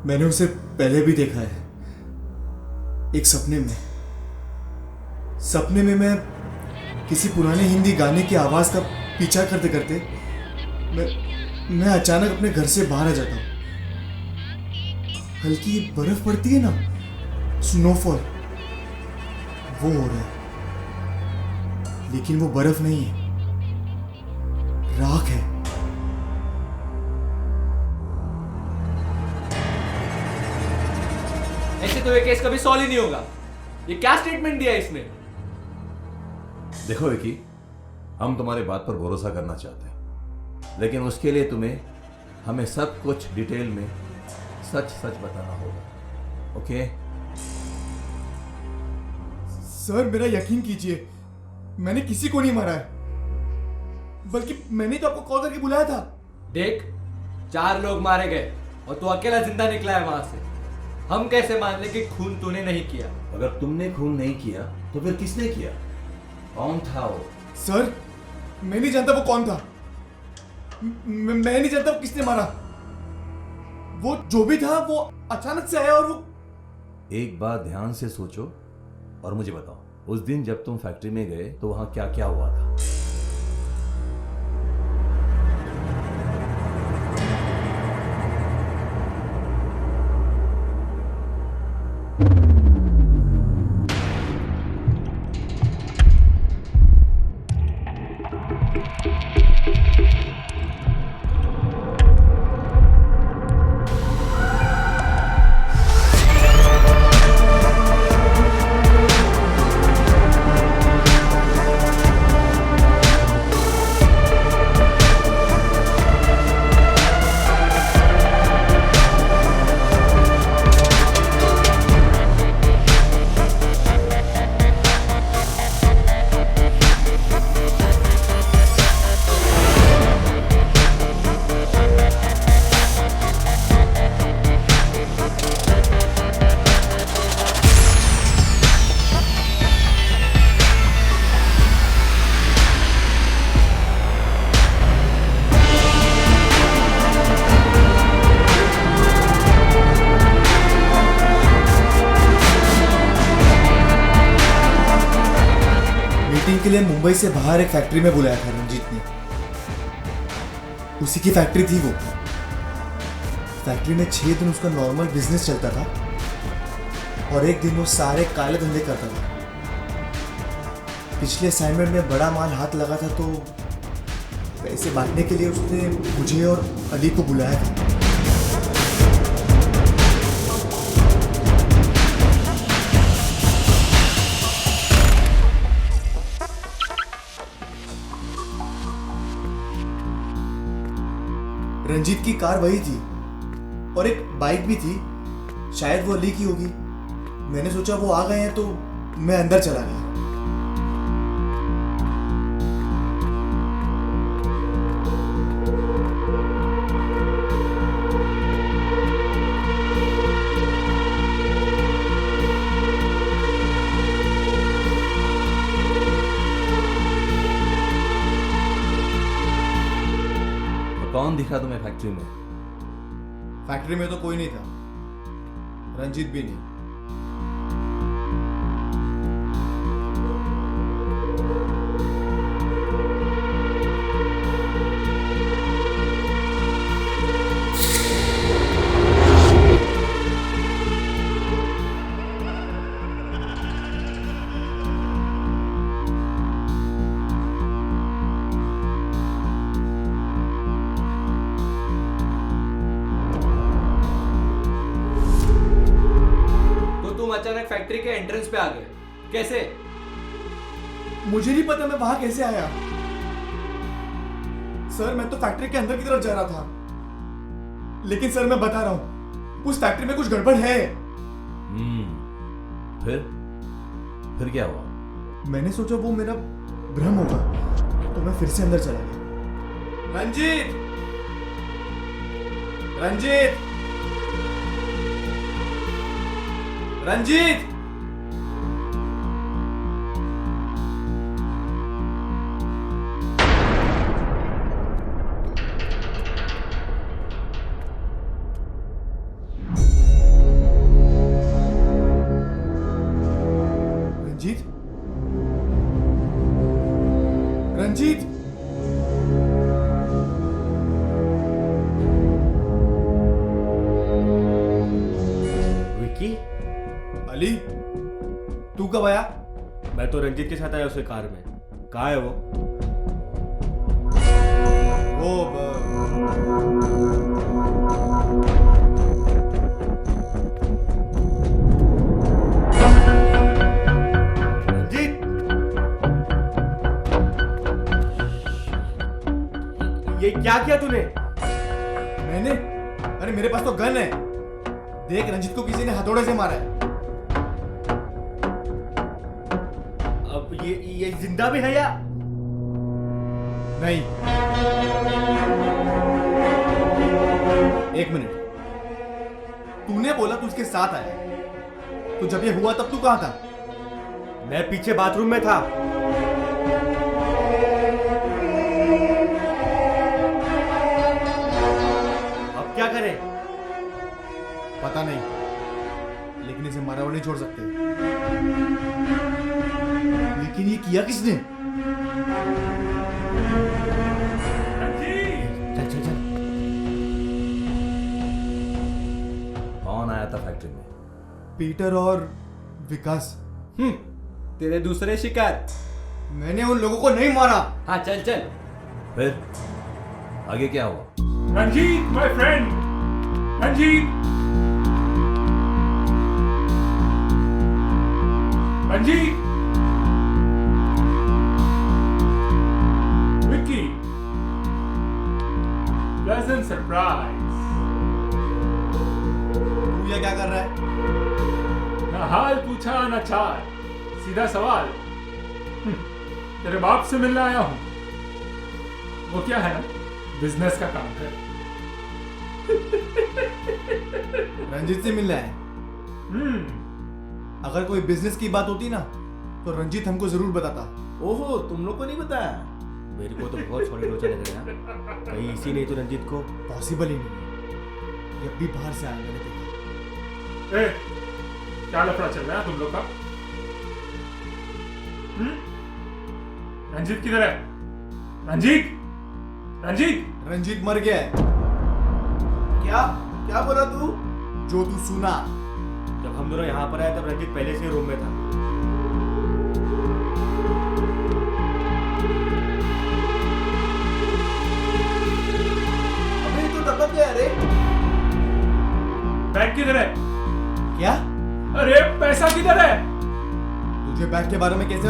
मैंने उसे पहले भी देखा है, एक सपने में। सपने में मैं किसी पुराने हिंदी गाने की आवाज का पीछा करते करते मैं अचानक अपने घर से बाहर आ जाता हूँ। हल्की बर्फ पड़ती है ना, स्नोफॉल, वो हो रहा है। लेकिन वो बर्फ नहीं है, राख है। ऐसे तो ये केस कभी सॉल्व ही नहीं होगा। ये क्या स्टेटमेंट दिया इसने? देखो विकी, हम तुम्हारी बात पर भरोसा करना चाहते हैं, लेकिन उसके लिए तुम्हें हमें सब कुछ डिटेल में सच सच बताना होगा। ओके? सर मेरा यकीन कीजिए, मैंने किसी को नहीं मारा है, बल्कि मैंने तो आपको कॉल करके बुलाया था। देख, 4 लोग मारे गए और तू अकेला जिंदा निकला है वहां से। हम कैसे मान ले कि खून तूने नहीं किया? अगर तुमने खून नहीं किया तो फिर किसने किया? कौन था वो? सर मैं नहीं जानता वो कौन था। मैं नहीं जानता वो किसने मारा। वो जो भी था वो अचानक से आया और वो। एक बात ध्यान से सोचो और मुझे बताओ, उस दिन जब तुम फैक्ट्री में गए तो वहां क्या क्या हुआ था? के लिए मुंबई से बाहर एक फैक्ट्री में बुलाया था रंजीत ने। उसी की फैक्ट्री थी वो। फैक्ट्री में 6 दिन उसका नॉर्मल बिजनेस चलता था और एक दिन वो सारे काले धंधे करता था। पिछले असाइनमेंट में बड़ा माल हाथ लगा था तो पैसे बांटने के लिए उसने मुझे और अली को बुलाया था। रंजीत की कार वही थी और एक बाइक भी थी, शायद वो अली की होगी। मैंने सोचा वो आ गए हैं तो मैं अंदर चला गया। कौन दिखा तुम्हें फैक्ट्री में? फैक्ट्री में तो कोई नहीं था, रंजीत भी नहीं। अचानक फैक्ट्री के एंट्रेंस पे आ गए, कैसे? मुझे नहीं पता मैं वहां कैसे आया। सर मैं तो फैक्ट्री के अंदर की तरफ जा रहा था, लेकिन सर मैं बता रहा हूं उस फैक्ट्री में कुछ गड़बड़ है। फिर क्या हुआ? मैंने सोचा वो मेरा भ्रम होगा तो मैं फिर से अंदर चला गया। रंजीत, रंजीत, रंजीत! कब आया? मैं तो रंजीत के साथ आया उसके कार में। कहाँ है वो? रंजीत, ये क्या किया तूने? मैंने? अरे मेरे पास तो गन है। देख, रंजीत को किसी ने हथौड़े से मारा है। अब ये जिंदा भी है या? नहीं। एक मिनट, तूने बोला तू उसके साथ आया, तो जब ये हुआ तब तू कहां था? मैं पीछे बाथरूम में था। अब क्या करें? पता नहीं, लेकिन इसे मरा हुआ नहीं छोड़ सकते। लेकिन ये किया किसने? चल चल चल। कौन आया था फैक्ट्री में? पीटर और विकास। तेरे दूसरे शिकार। मैंने उन लोगों को नहीं मारा। हाँ चल चल। फिर आगे क्या हुआ? Ranjit, my friend, Ranjit, Ranjit, Vicky, pleasant surprise। तू ये क्या कर रहा है? ना हाल पूछा ना चाल, सीधा सवाल। तेरे बाप से मिलने आया हूं। वो क्या है ना, बिजनेस का काम कर। रंजीत से मिलना है? अगर कोई बिजनेस की बात होती ना तो रंजीत हमको जरूर बताता। ओहो, तुम लोग को नहीं बताया? मेरे को तो बहुत सॉलिड हो चले गया। कहीं इसी नहीं तो रंजीत को। पॉसिबल ही नहीं है, ये भी बाहर से आया मैंने देखा। ए, क्या लफड़ा चल रहा है तुम लोग का? रंजीत किधर है? रंजीत, रंजीत, रंजीत मर गया है। क्या क्या बोला तू? जो तू सुना। जब हम दोनों यहाँ पर आए तब रंजीत पहले से ही रूम में था। अबे तो दबक गया रे। बैग किधर है? क्या? अरे पैसा किधर है? तुझे बैग के बारे में कैसे?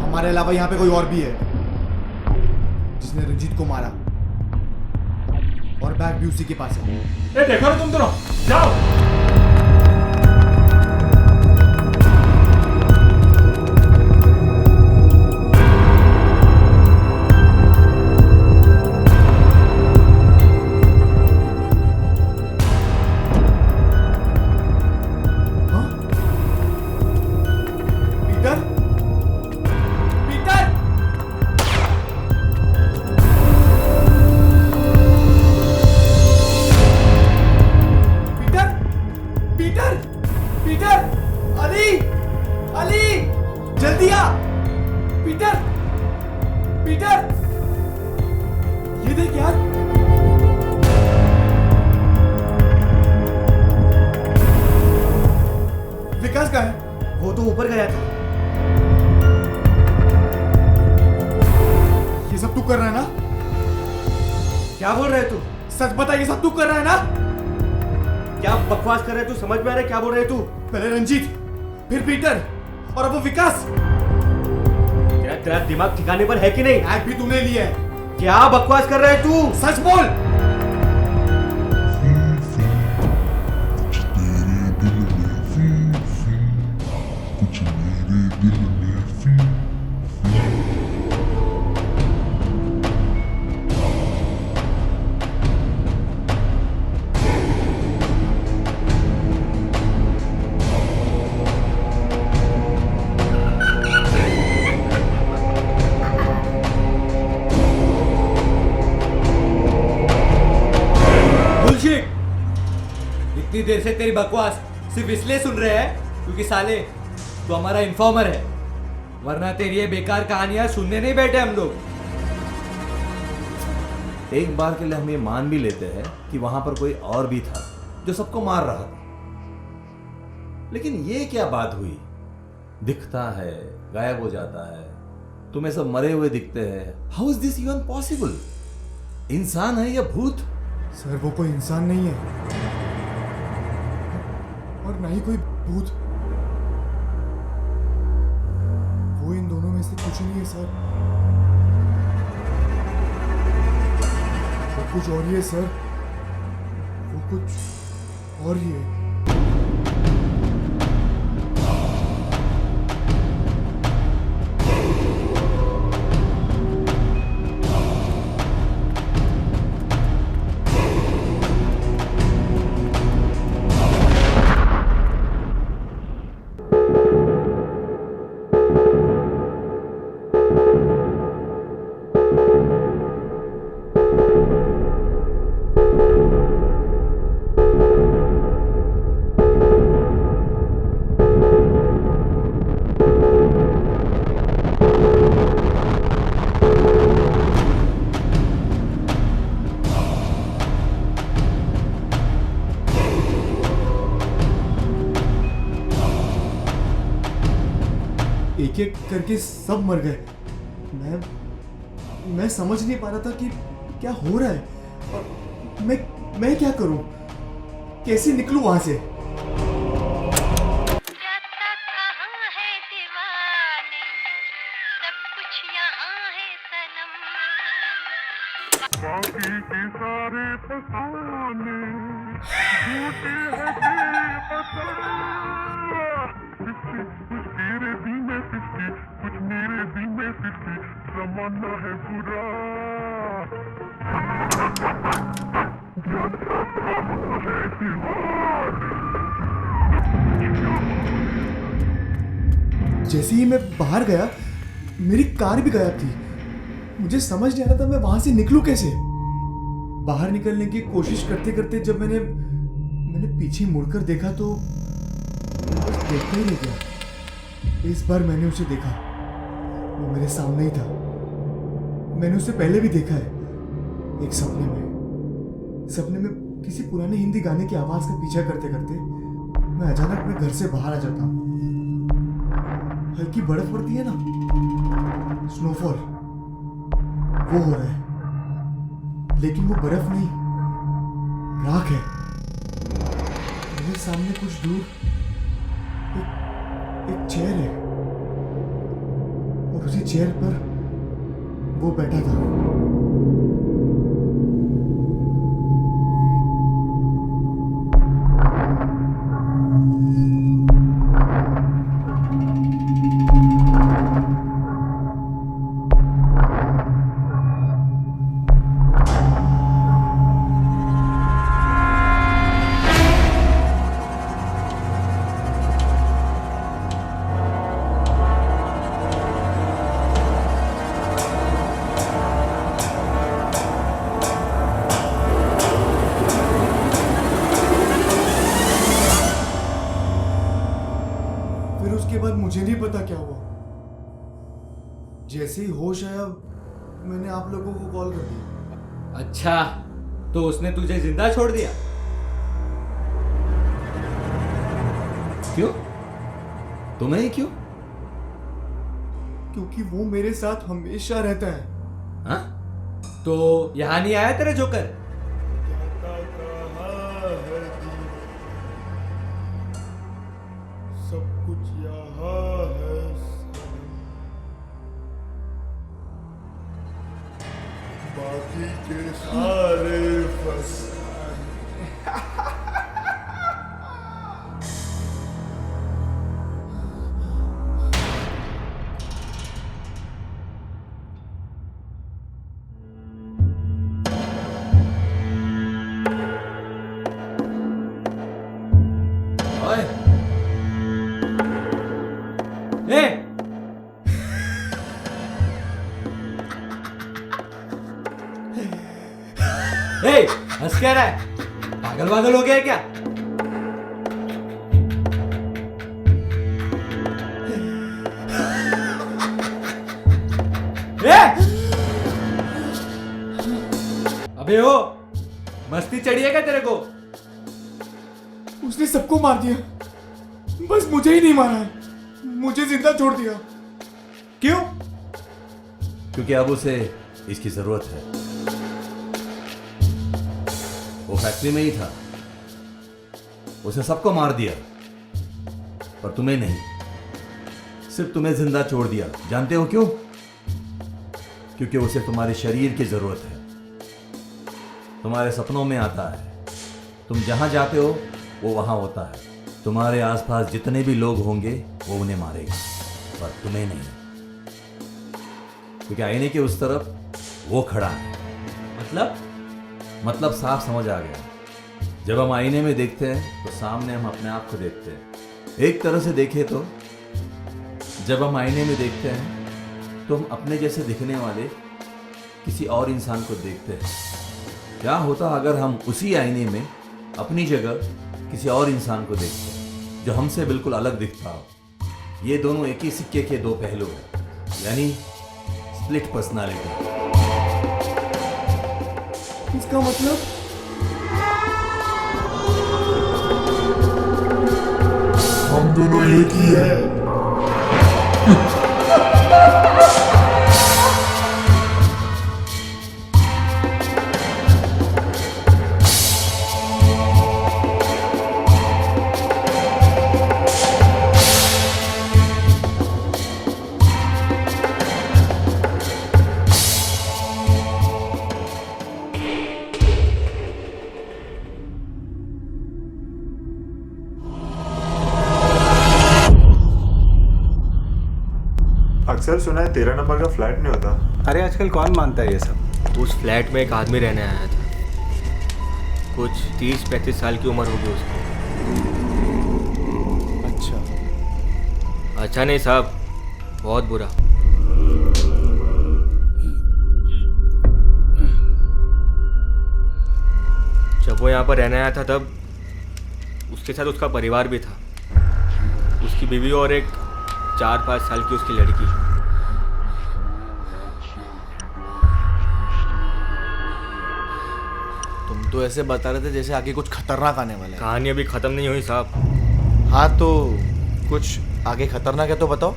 हमारे अलावा यहाँ पे कोई और भी है जिसने रंजीत को मारा, और बैग भी उसी के पास है। ए देखो ना तुम दोनों, जाओ। हाँ? Peter? Peter? Peter? Peter? Peter? Ali! Ali! जल्दी आ! पीटर! पीटर! ये देख यार! विकास का है? वो तो ऊपर गया था। ये सब तू कर रहा है ना? क्या बोल रहे तू? सच बता, ये सब तू कर रहा है ना? क्या बकवास कर रहे तू? समझ में आ रहा है क्या बोल रहे तू? पहले रंजीत, फिर पीटर, और अब वो विकास। तेरा दिमाग ठिकाने पर है कि नहीं? बैग भी तूने लिया है। क्या बकवास कर रहा है तू? सच बोल। इतनी देर से तेरी बकवास सिर्फ इसलिए सुन रहे हैं क्योंकि साले तू हमारा इन्फॉर्मर है, वरना तेरी ये बेकार कहानियां सुनने नहीं बैठे हम लोग। एक बार के लिए हम ये मान भी लेते हैं कि वहां पर कोई और भी था जो सबको मार रहा था, लेकिन ये क्या बात हुई? दिखता है, गायब हो जाता है, तुम्हें सब मरे हुए दिखते हैं। How is this even possible? इंसान है या भूत? सर वो कोई इंसान नहीं है और ना ही कोई भूत। वो इन दोनों में से कुछ नहीं है सर। वो कुछ और ही है सर, वो कुछ और ही है। एक एक करके सब मर गए। मैं समझ नहीं पा रहा था कि क्या हो रहा है और मैं क्या करूं, कैसे निकलूं वहां से। जाता कहाँ है दीवाने, सब कुछ यहाँ है सनम। बाकी के सारे फसाने झूठे हैं बेपता। कुछ तेरे सीने सिस्की, कुछ मेरे सीने सिस्की, जमाना है बुरा। जैसे ही मैं बाहर गया मेरी कार भी गायब थी। मुझे समझ नहीं आ रहा था मैं वहां से निकलूं कैसे। बाहर निकलने की कोशिश करते करते जब मैंने पीछे मुड़कर देखा तो बस देखता ही रह गया। इस बार मैंने उसे देखा, वो मेरे सामने ही था। मैंने उसे पहले भी देखा है, एक सपने में किसी पुराने हिंदी गाने की आवाज का पीछा करते करते मैं अचानक अपने घर से बाहर आ जाता हूँ। हल्की बर्फ पड़ती है ना, स्नोफॉल, वो हो रहा है, लेकिन वो बर्फ नहीं, राख है। मेरे सामने कुछ दूर एक चेयर है और उसी चेयर पर वो बैठा था। फिर उसके बाद मुझे नहीं पता क्या हुआ। जैसे ही होश आया मैंने आप लोगों को कॉल कर दिया। अच्छा, तो उसने तुझे जिंदा छोड़ दिया? क्यों? तुम्हें ही क्यों? क्योंकि वो मेरे साथ हमेशा रहता है। हाँ? तो यहाँ नहीं आया तेरा जोकर? सब कुछ यहाँ है, बाकी के सारे फसाने। ओए! ए! ए! हंस क्या रहा है? पागल वागल हो गया है क्या? ए! अबे ओ, मस्ती चढ़ी है क्या तेरे को? उसने सबको मार दिया, बस मुझे ही नहीं मारा है, मुझे जिंदा छोड़ दिया। क्यों? क्योंकि अब उसे इसकी जरूरत है। वो फैक्ट्री में ही था, उसने सबको मार दिया, पर तुम्हें नहीं, सिर्फ तुम्हें जिंदा छोड़ दिया। जानते हो क्यों? क्योंकि उसे तुम्हारे शरीर की जरूरत है, तुम्हारे सपनों में आता है, तुम जहां जाते हो वो वहां होता है, तुम्हारे आसपास जितने भी लोग होंगे वो उन्हें मारेगा, पर तुम्हें नहीं, क्योंकि आईने के उस तरफ वो खड़ा है। मतलब साफ समझ आ गया। जब हम आईने में देखते हैं तो सामने हम अपने आप को देखते हैं। एक तरह से देखें तो जब हम आईने में देखते हैं तो हम अपने जैसे दिखने वाले किसी और इंसान को देखते हैं। क्या होता अगर हम उसी आईने में अपनी जगह किसी और इंसान को देखते जो हमसे बिल्कुल अलग दिखता हो? ये दोनों एक ही सिक्के के दो पहलू हैं, यानी स्प्लिट पर्सनालिटी। इसका मतलब हम दोनों एक ही है। अक्सर सुना है 13 नंबर का फ्लैट नहीं होता। अरे आजकल कौन मानता है ये सब। उस फ्लैट में एक आदमी रहने आया था, कुछ 30-35 साल की उम्र होगी उसकी। अच्छा नहीं साहब, बहुत बुरा। जब वो यहाँ पर रहने आया था तब उसके साथ उसका परिवार भी था, उसकी बीवी और एक 4-5 साल की उसकी लड़की। तुम तो ऐसे बता रहे थे जैसे आगे कुछ खतरनाक आने वाला है। कहानी अभी खत्म नहीं हुई साहब। हाँ तो कुछ आगे खतरनाक है तो बताओ।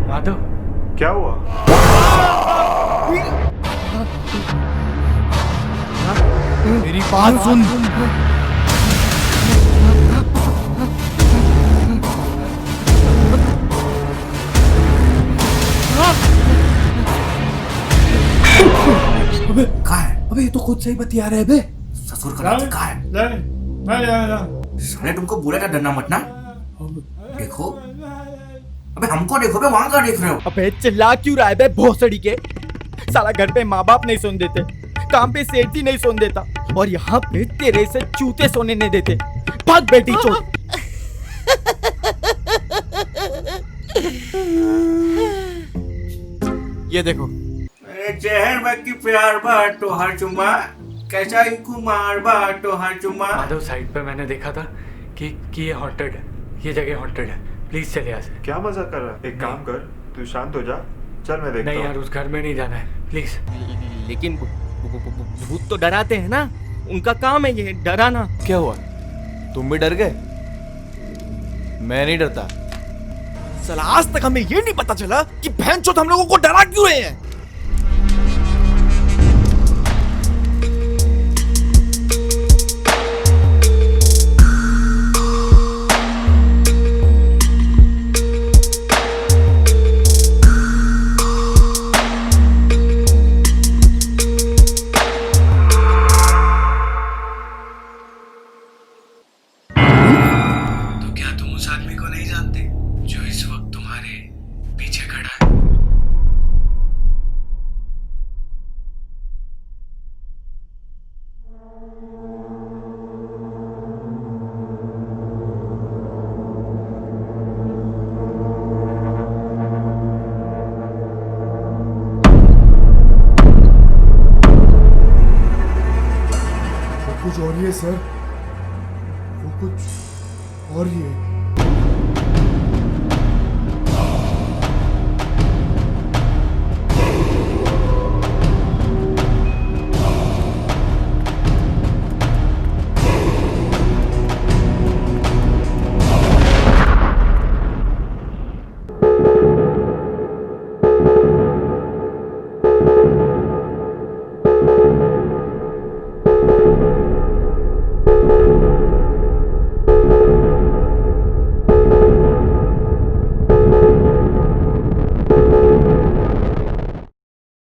माधव, क्या हुआ? मेरी बात सुन। अबे कहाँ है? अबे ये तो खुद से ही बतिया रहे बे। ससुर का नाम कहाँ है? साले तुमको बोला था डरना मत ना। देखो, अबे हमको देखो बे, वहां का देख रहे हो? अबे चिल्ला क्यों रहा है बे भोसड़ी के? साला घर पे माँ बाप नहीं सोने देते, काम पे सेठ ही नहीं सोने देता, और यहाँ पे तेरे से चूते सोने नहीं देते। भाग बेटी चोट। ये देखो जहर बाकी प्यार बात तो हर चुम्मा, कैसा ही कुमार बात तो हर चुम्मा। माधव, साइड पे मैंने देखा था कि ये हॉन्टेड है, ये जगह हॉन्टेड है। प्लीज चले यहाँ से। क्या मजाक कर रहा है? एक काम कर, तू शांत हो जा, चल मैं देखता नहीं हूँ। यार, उस घर में नहीं जाना है, प्लीज। लेकिन भूत तो डराते हैं ना, उनका काम है ये डराना। क्या हुआ, तुम भी डर गए? मैं नहीं डरता। साला आज तक हमें ये नहीं पता चला कि भैंचोद हम लोगों को डरा क्यों रहे हैं। कुछ और ही है सर, वो कुछ और ही है। है।